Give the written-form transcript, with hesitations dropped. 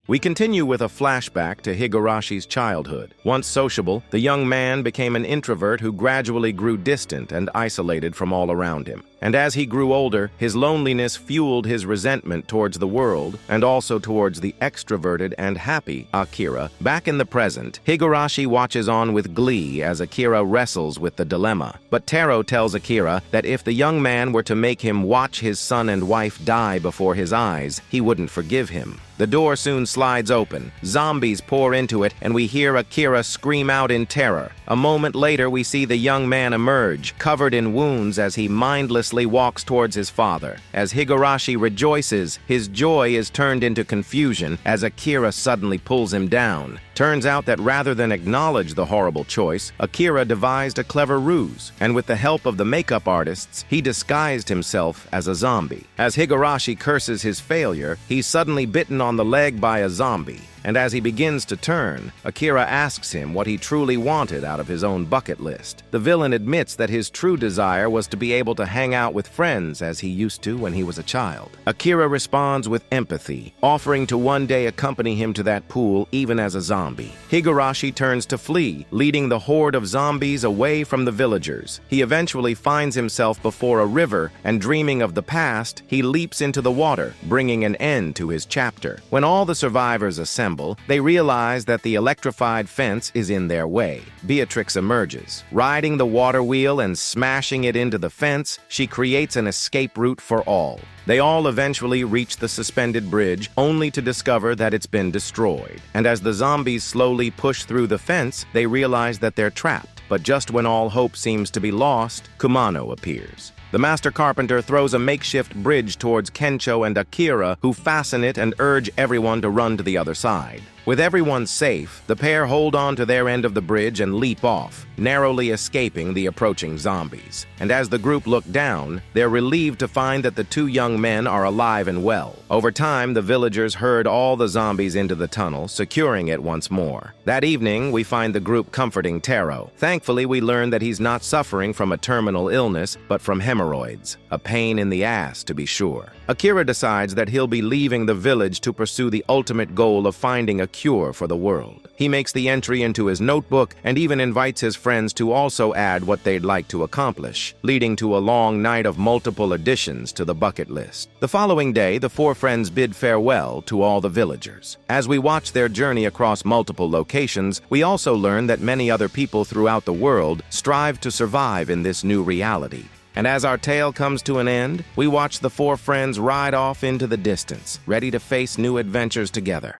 We continue with a flashback to Higurashi's childhood. Once sociable, the young man became an introvert who gradually grew distant and isolated from all around him. And as he grew older, his loneliness fueled his resentment towards the world and also towards the extroverted and happy Akira. Back in the present, Higurashi watches on with glee as Akira wrestles with the dilemma. But Taro tells Akira that if the young man were to make him watch his son and wife die before his eyes, he wouldn't forgive him. The door soon slides open, zombies pour into it, and we hear Akira scream out in terror. A moment later, we see the young man emerge, covered in wounds as he mindlessly walks towards his father. As Higurashi rejoices, his joy is turned into confusion as Akira suddenly pulls him down. Turns out that rather than acknowledge the horrible choice, Akira devised a clever ruse, and with the help of the makeup artists, he disguised himself as a zombie. As Higurashi curses his failure, he's suddenly bitten on the leg by a zombie. And as he begins to turn, Akira asks him what he truly wanted out of his own bucket list. The villain admits that his true desire was to be able to hang out with friends as he used to when he was a child. Akira responds with empathy, offering to one day accompany him to that pool even as a zombie. Higurashi turns to flee, leading the horde of zombies away from the villagers. He eventually finds himself before a river, and dreaming of the past, he leaps into the water, bringing an end to his chapter. When all the survivors assemble, they realize that the electrified fence is in their way. Beatrix emerges. Riding the water wheel and smashing it into the fence, she creates an escape route for all. They all eventually reach the suspended bridge, only to discover that it's been destroyed. And as the zombies slowly push through the fence, they realize that they're trapped. But just when all hope seems to be lost, Kumano appears. The master carpenter throws a makeshift bridge towards Kencho and Akira, who fasten it and urge everyone to run to the other side. With everyone safe, the pair hold on to their end of the bridge and leap off, narrowly escaping the approaching zombies. And as the group look down, they're relieved to find that the two young men are alive and well. Over time, the villagers herd all the zombies into the tunnel, securing it once more. That evening, we find the group comforting Taro. Thankfully, we learn that he's not suffering from a terminal illness, but from hemorrhoids. A pain in the ass, to be sure. Akira decides that he'll be leaving the village to pursue the ultimate goal of finding a cure for the world. He makes the entry into his notebook and even invites his friends to also add what they'd like to accomplish, leading to a long night of multiple additions to the bucket list. The following day, the four friends bid farewell to all the villagers. As we watch their journey across multiple locations, we also learn that many other people throughout the world strive to survive in this new reality. And as our tale comes to an end, we watch the four friends ride off into the distance, ready to face new adventures together.